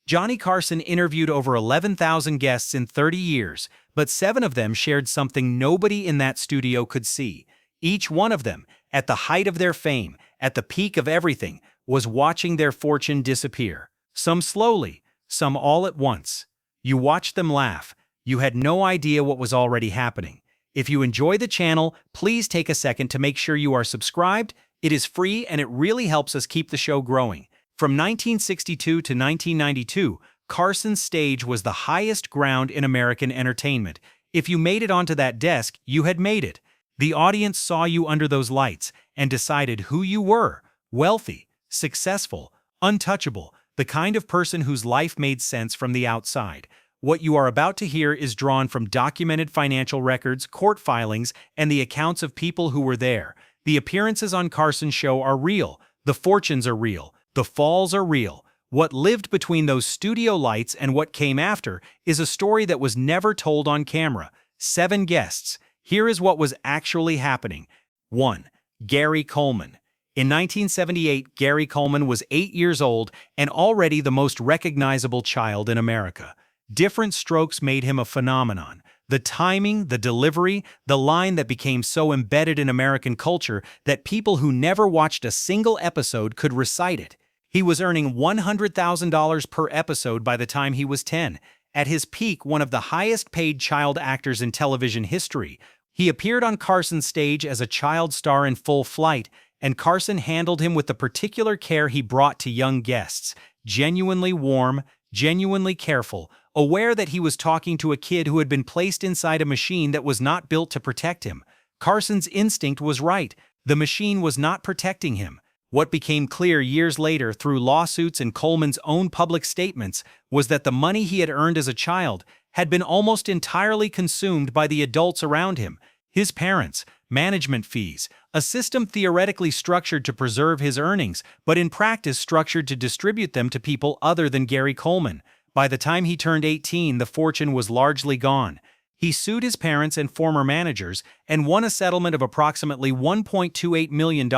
Johnny Carson interviewed over 11,000 guests in 30 years, but 7 of them shared something nobody in that studio could see. Each one of them, at the height of their fame, at the peak of everything, was watching their fortune disappear. Some slowly, some all at once. You watched them laugh. You had no idea what was already happening. If you enjoy the channel, please take a second to make sure you are subscribed. It is free and it really helps us keep the show growing. From 1962 to 1992, Carson's stage was the highest ground in American entertainment. If you made it onto that desk, you had made it. The audience saw you under those lights and decided who you were: wealthy, successful, untouchable, the kind of person whose life made sense from the outside. What you are about to hear is drawn from documented financial records, court filings, and the accounts of people who were there. The appearances on Carson's show are real. The fortunes are real. The falls are real. What lived between those studio lights and what came after is a story that was never told on camera. 7 guests. Here is what was actually happening. 1. Gary Coleman. In 1978, Gary Coleman was 8 years old and already the most recognizable child in America. Different strokes made him a phenomenon. The timing, the delivery, the line that became so embedded in American culture that people who never watched a single episode could recite it. He was earning $100,000 per episode by the time he was 10. At his peak, one of the highest-paid child actors in television history. He appeared on Carson's stage as a child star in full flight, and Carson handled him with the particular care he brought to young guests. Genuinely warm, genuinely careful, aware that he was talking to a kid who had been placed inside a machine that was not built to protect him. Carson's instinct was right. The machine was not protecting him. What became clear years later through lawsuits and Coleman's own public statements was that the money he had earned as a child had been almost entirely consumed by the adults around him, his parents, management fees, a system theoretically structured to preserve his earnings, but in practice structured to distribute them to people other than Gary Coleman. By the time he turned 18, the fortune was largely gone. He sued his parents and former managers and won a settlement of approximately $1.28 million,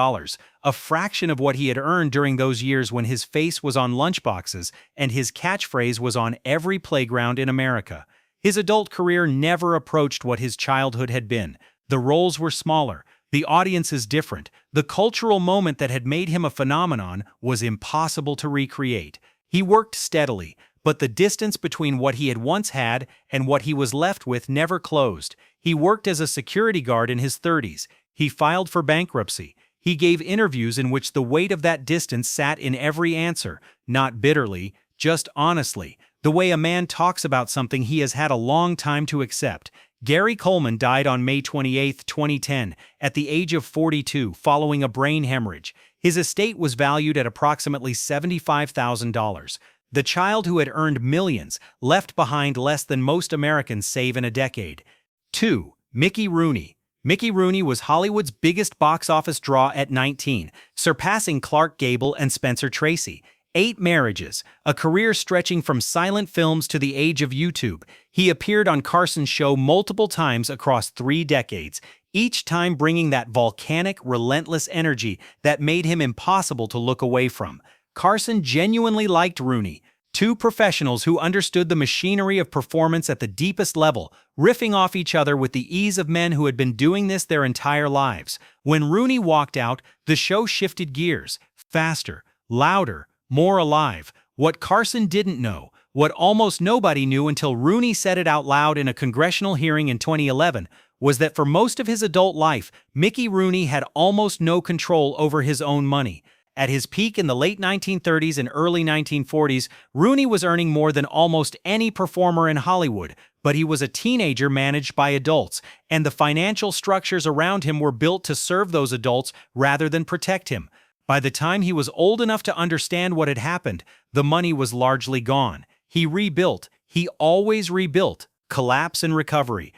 a fraction of what he had earned during those years when his face was on lunchboxes and his catchphrase was on every playground in America. His adult career never approached what his childhood had been. The roles were smaller, the audiences different. The cultural moment that had made him a phenomenon was impossible to recreate. He worked steadily, but the distance between what he had once had and what he was left with never closed. He worked as a security guard in his 30s. He filed for bankruptcy. He gave interviews in which the weight of that distance sat in every answer, not bitterly, just honestly, the way a man talks about something he has had a long time to accept. Gary Coleman died on May 28, 2010, at the age of 42, following a brain hemorrhage. His estate was valued at approximately $75,000. The child who had earned millions left behind less than most Americans save in a decade. 2. Mickey Rooney. Mickey Rooney was Hollywood's biggest box office draw at 19, surpassing Clark Gable and Spencer Tracy. 8 marriages, a career stretching from silent films to the age of YouTube. He appeared on Carson's show multiple times across 3 decades, each time bringing that volcanic, relentless energy that made him impossible to look away from. Carson genuinely liked Rooney, 2 professionals who understood the machinery of performance at the deepest level, riffing off each other with the ease of men who had been doing this their entire lives. When Rooney walked out, the show shifted gears, faster, louder, more alive. What Carson didn't know, what almost nobody knew until Rooney said it out loud in a congressional hearing in 2011, was that for most of his adult life, Mickey Rooney had almost no control over his own money. At his peak in the late 1930s and early 1940s, Rooney was earning more than almost any performer in Hollywood, but he was a teenager managed by adults, and the financial structures around him were built to serve those adults rather than protect him. By the time he was old enough to understand what had happened, the money was largely gone. He rebuilt. He always rebuilt. Collapse and recovery,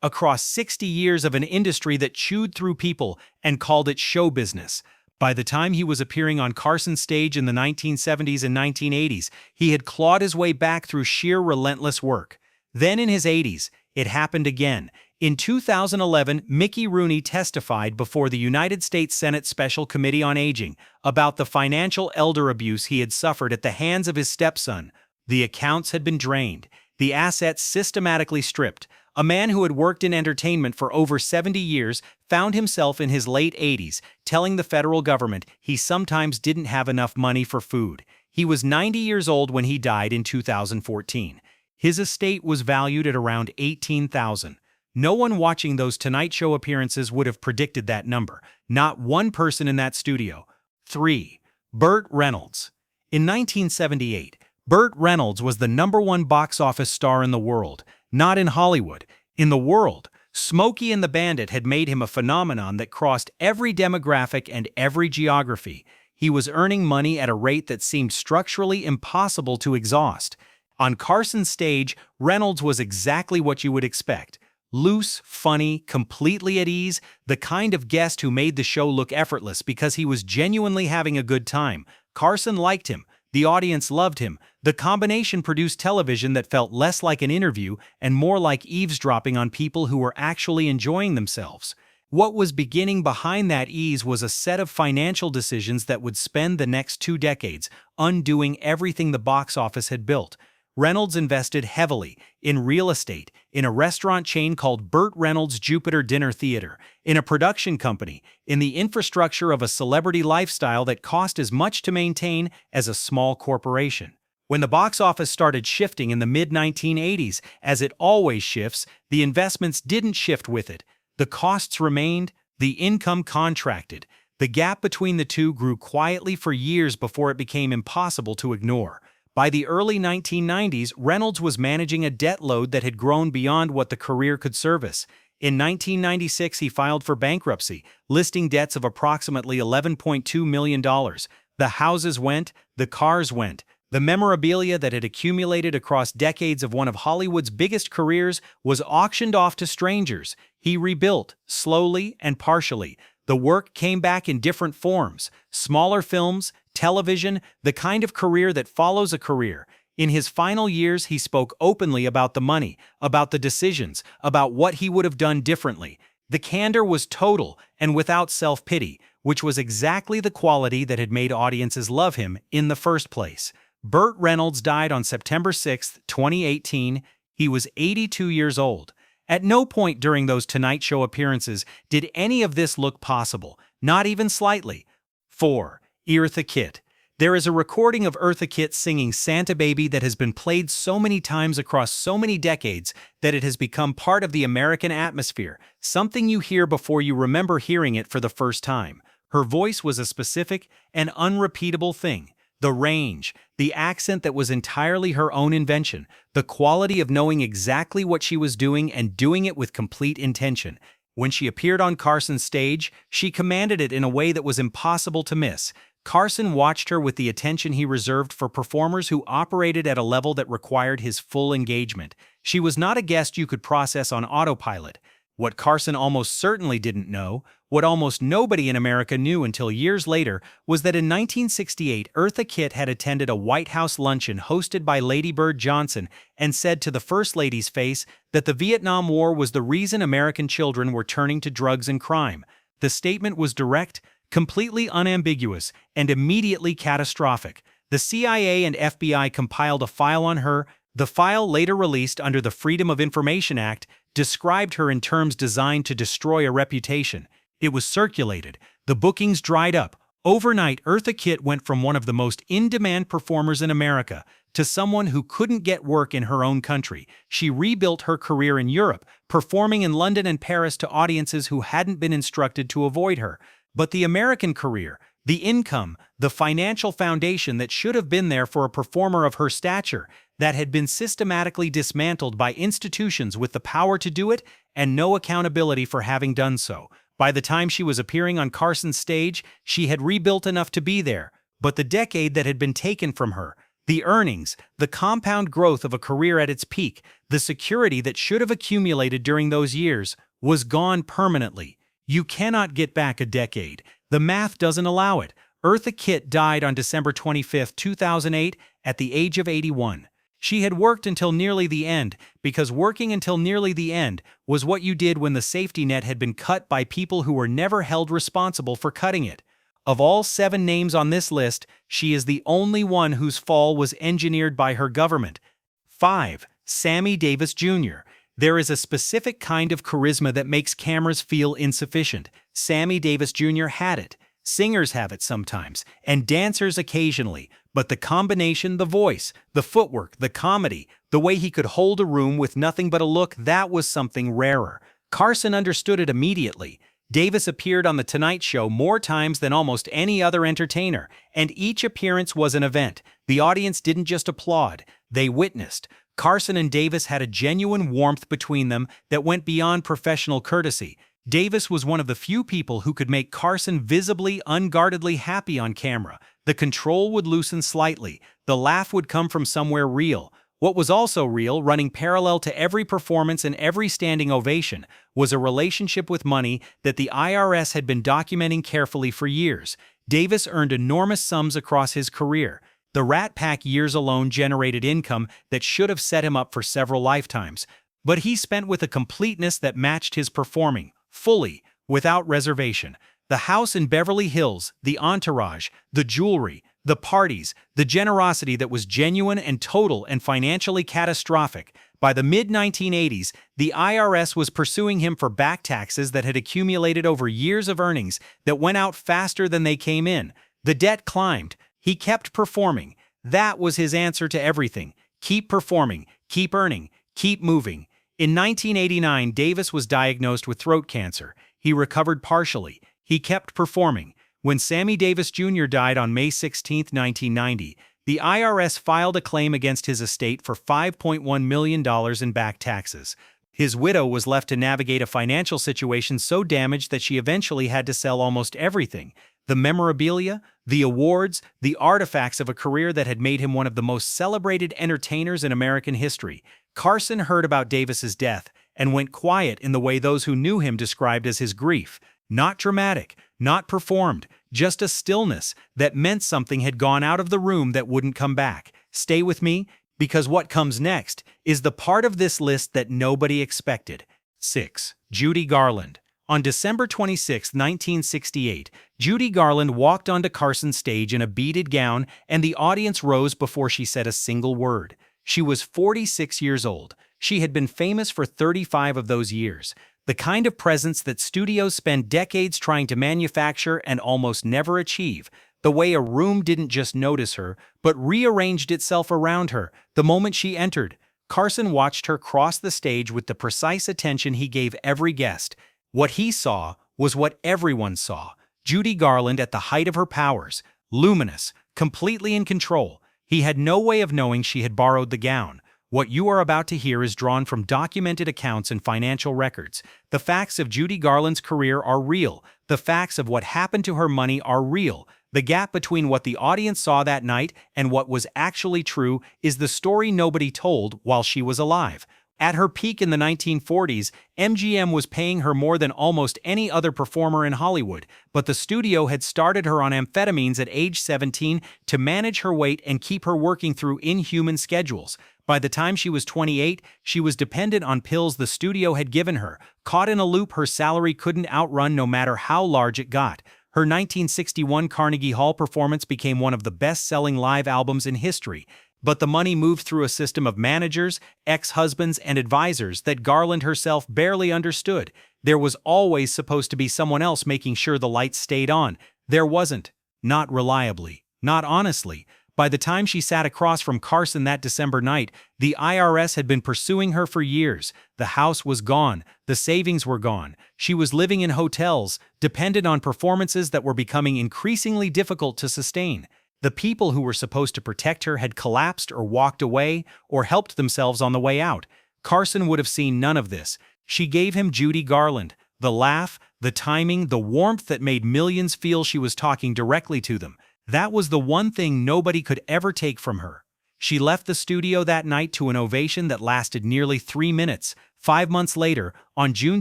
across 60 years of an industry that chewed through people and called it show business. By the time he was appearing on Carson's stage in the 1970s and 1980s, he had clawed his way back through sheer relentless work. Then in his 80s, it happened again. In 2011, Mickey Rooney testified before the United States Senate Special Committee on Aging about the financial elder abuse he had suffered at the hands of his stepson. The accounts had been drained, the assets systematically stripped. A man who had worked in entertainment for over 70 years found himself in his late 80s, telling the federal government he sometimes didn't have enough money for food. He was 90 years old when he died in 2014. His estate was valued at around $18,000. No one watching those Tonight Show appearances would have predicted that number. Not one person in that studio. 3. Burt Reynolds. In 1978, Burt Reynolds was the #1 box office star in the world. Not in Hollywood, in the world. Smokey and the Bandit had made him a phenomenon that crossed every demographic and every geography. He was earning money at a rate that seemed structurally impossible to exhaust. On Carson's stage, Reynolds was exactly what you would expect. Loose, funny, completely at ease, the kind of guest who made the show look effortless because he was genuinely having a good time. Carson liked him. The audience loved him. The combination produced television that felt less like an interview and more like eavesdropping on people who were actually enjoying themselves. What was beginning behind that ease was a set of financial decisions that would spend the next 2 decades undoing everything the box office had built. Reynolds invested heavily in real estate, in a restaurant chain called Burt Reynolds Jupiter Dinner Theater, in a production company, in the infrastructure of a celebrity lifestyle that cost as much to maintain as a small corporation. When the box office started shifting in the mid-1980s, as it always shifts, the investments didn't shift with it. The costs remained, the income contracted. The gap between the two grew quietly for years before it became impossible to ignore. By the early 1990s, Reynolds was managing a debt load that had grown beyond what the career could service. In 1996, he filed for bankruptcy, listing debts of approximately $11.2 million. The houses went, the cars went. The memorabilia that had accumulated across decades of one of Hollywood's biggest careers was auctioned off to strangers. He rebuilt, slowly and partially. The work came back in different forms: smaller films, television, the kind of career that follows a career. In his final years, he spoke openly about the money, about the decisions, about what he would have done differently. The candor was total and without self-pity, which was exactly the quality that had made audiences love him in the first place. Burt Reynolds died on September 6, 2018. He was 82 years old. At no point during those Tonight Show appearances did any of this look possible, not even slightly. 4. Eartha Kitt. There is a recording of Eartha Kitt singing Santa Baby that has been played so many times across so many decades that it has become part of the American atmosphere, something you hear before you remember hearing it for the first time. Her voice was a specific and unrepeatable thing. The range, the accent that was entirely her own invention, the quality of knowing exactly what she was doing and doing it with complete intention. When she appeared on Carson's stage, she commanded it in a way that was impossible to miss. Carson watched her with the attention he reserved for performers who operated at a level that required his full engagement. She was not a guest you could process on autopilot. What Carson almost certainly didn't know, what almost nobody in America knew until years later, was that in 1968, Eartha Kitt had attended a White House luncheon hosted by Lady Bird Johnson and said to the First Lady's face that the Vietnam War was the reason American children were turning to drugs and crime. The statement was direct, completely unambiguous, and immediately catastrophic. The CIA and FBI compiled a file on her. The file, later released under the Freedom of Information Act, described her in terms designed to destroy a reputation. It was circulated. The bookings dried up. Overnight, Eartha Kitt went from one of the most in-demand performers in America to someone who couldn't get work in her own country. She rebuilt her career in Europe, performing in London and Paris to audiences who hadn't been instructed to avoid her. But the American career, the income, the financial foundation that should have been there for a performer of her stature, that had been systematically dismantled by institutions with the power to do it and no accountability for having done so. By the time she was appearing on Carson's stage, she had rebuilt enough to be there, but the decade that had been taken from her, the earnings, the compound growth of a career at its peak, the security that should have accumulated during those years, was gone permanently. You cannot get back a decade. The math doesn't allow it. Eartha Kitt died on December 25, 2008, at the age of 81. She had worked until nearly the end, because working until nearly the end was what you did when the safety net had been cut by people who were never held responsible for cutting it. Of all 7 names on this list, she is the only one whose fall was engineered by her government. 5. Sammy Davis Jr. There is a specific kind of charisma that makes cameras feel insufficient. Sammy Davis Jr. had it. Singers have it sometimes, and dancers occasionally, but the combination, the voice, the footwork, the comedy, the way he could hold a room with nothing but a look, that was something rarer. Carson understood it immediately. Davis appeared on The Tonight Show more times than almost any other entertainer, and each appearance was an event. The audience didn't just applaud, they witnessed. Carson and Davis had a genuine warmth between them that went beyond professional courtesy. Davis was one of the few people who could make Carson visibly, unguardedly happy on camera. The control would loosen slightly. The laugh would come from somewhere real. What was also real, running parallel to every performance and every standing ovation, was a relationship with money that the IRS had been documenting carefully for years. Davis earned enormous sums across his career. The Rat Pack years alone generated income that should have set him up for several lifetimes. But he spent with a completeness that matched his performing. Fully, without reservation. The house in Beverly Hills, the entourage, the jewelry, the parties, the generosity that was genuine and total and financially catastrophic. By the mid-1980s, the IRS was pursuing him for back taxes that had accumulated over years of earnings that went out faster than they came in. The debt climbed. He kept performing. That was his answer to everything. Keep performing, keep earning, keep moving. In 1989, Davis was diagnosed with throat cancer. He recovered partially. He kept performing. When Sammy Davis Jr. died on May 16, 1990, the IRS filed a claim against his estate for $5.1 million in back taxes. His widow was left to navigate a financial situation so damaged that she eventually had to sell almost everything. The memorabilia, the awards, the artifacts of a career that had made him one of the most celebrated entertainers in American history. Carson heard about Davis's death and went quiet in the way those who knew him described as his grief. Not dramatic, not performed, just a stillness that meant something had gone out of the room that wouldn't come back. Stay with me, because what comes next is the part of this list that nobody expected. 6. Judy Garland. On December 26, 1968, Judy Garland walked onto Carson's stage in a beaded gown, and the audience rose before she said a single word. She was 46 years old. She had been famous for 35 of those years. The kind of presence that studios spend decades trying to manufacture and almost never achieve. The way a room didn't just notice her, but rearranged itself around her the moment she entered. Carson watched her cross the stage with the precise attention he gave every guest. What he saw was what everyone saw. Judy Garland at the height of her powers, luminous, completely in control. He had no way of knowing she had borrowed the gown. What you are about to hear is drawn from documented accounts and financial records. The facts of Judy Garland's career are real. The facts of what happened to her money are real. The gap between what the audience saw that night and what was actually true is the story nobody told while she was alive. At her peak in the 1940s, MGM was paying her more than almost any other performer in Hollywood, but the studio had started her on amphetamines at age 17 to manage her weight and keep her working through inhuman schedules. By the time she was 28, she was dependent on pills the studio had given her, caught in a loop her salary couldn't outrun no matter how large it got. Her 1961 Carnegie Hall performance became one of the best-selling live albums in history. But the money moved through a system of managers, ex-husbands, and advisors that Garland herself barely understood. There was always supposed to be someone else making sure the lights stayed on. There wasn't. Not reliably. Not honestly. By the time she sat across from Carson that December night, the IRS had been pursuing her for years. The house was gone. The savings were gone. She was living in hotels, dependent on performances that were becoming increasingly difficult to sustain. The people who were supposed to protect her had collapsed or walked away or helped themselves on the way out. Carson would have seen none of this. She gave him Judy Garland, the laugh, the timing, the warmth that made millions feel she was talking directly to them. That was the one thing nobody could ever take from her. She left the studio that night to an ovation that lasted nearly 3 minutes. 5 months later, on June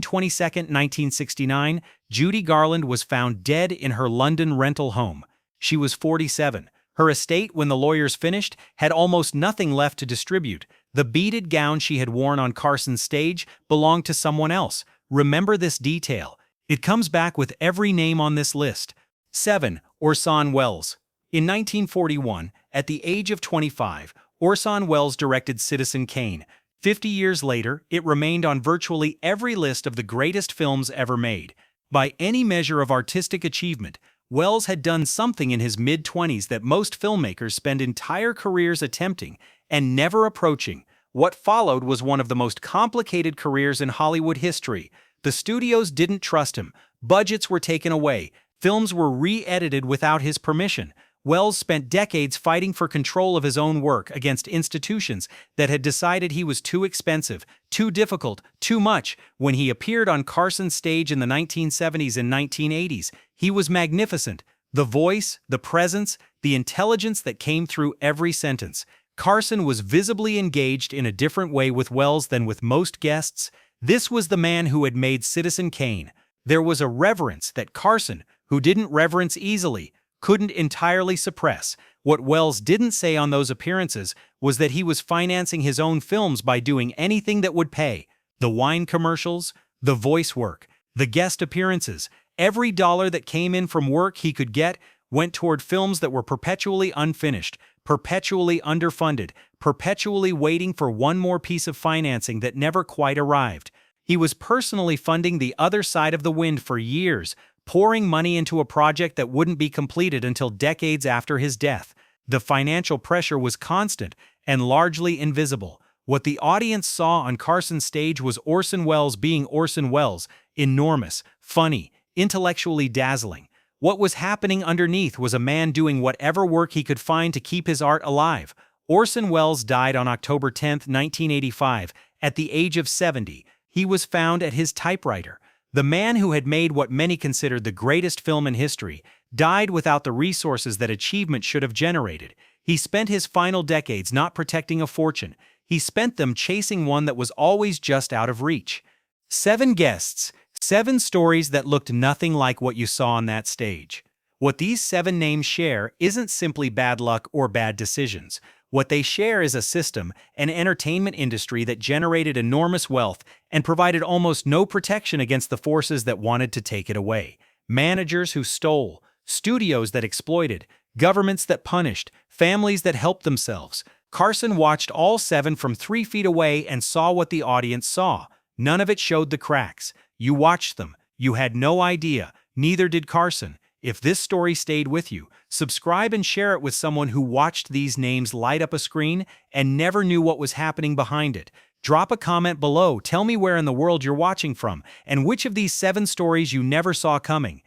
22, 1969, Judy Garland was found dead in her London rental home. She was 47. Her estate, when the lawyers finished, had almost nothing left to distribute. The beaded gown she had worn on Carson's stage belonged to someone else. Remember this detail. It comes back with every name on this list. 7. Orson Welles. In 1941, at the age of 25, Orson Welles directed Citizen Kane. 50 years later, it remained on virtually every list of the greatest films ever made. By any measure of artistic achievement, Welles had done something in his mid-20s that most filmmakers spend entire careers attempting and never approaching. What followed was one of the most complicated careers in Hollywood history. The studios didn't trust him. Budgets were taken away. Films were re-edited without his permission. Welles spent decades fighting for control of his own work against institutions that had decided he was too expensive, too difficult, too much. When he appeared on Carson's stage in the 1970s and 1980s, he was magnificent. The voice, the presence, the intelligence that came through every sentence. Carson was visibly engaged in a different way with Welles than with most guests. This was the man who had made Citizen Kane. There was a reverence that Carson, who didn't reverence easily, couldn't entirely suppress. What Welles didn't say on those appearances was that he was financing his own films by doing anything that would pay. The wine commercials, the voice work, the guest appearances, every dollar that came in from work he could get went toward films that were perpetually unfinished, perpetually underfunded, perpetually waiting for one more piece of financing that never quite arrived. He was personally funding The Other Side of the Wind for years, pouring money into a project that wouldn't be completed until decades after his death. The financial pressure was constant and largely invisible. What the audience saw on Carson's stage was Orson Welles being Orson Welles, enormous, funny, intellectually dazzling. What was happening underneath was a man doing whatever work he could find to keep his art alive. Orson Welles died on October 10, 1985, at the age of 70. He was found at his typewriter. The man who had made what many considered the greatest film in history died without the resources that achievement should have generated. He spent his final decades not protecting a fortune. He spent them chasing one that was always just out of reach. 7 guests, 7 stories that looked nothing like what you saw on that stage. What these 7 names share isn't simply bad luck or bad decisions. What they share is a system, an entertainment industry that generated enormous wealth and provided almost no protection against the forces that wanted to take it away. Managers who stole, studios that exploited, governments that punished, families that helped themselves. Carson watched all 7 from 3 feet away and saw what the audience saw. None of it showed the cracks. You watched them. You had no idea. Neither did Carson. If this story stayed with you, subscribe and share it with someone who watched these names light up a screen and never knew what was happening behind it. Drop a comment below, tell me where in the world you're watching from, and which of these 7 stories you never saw coming.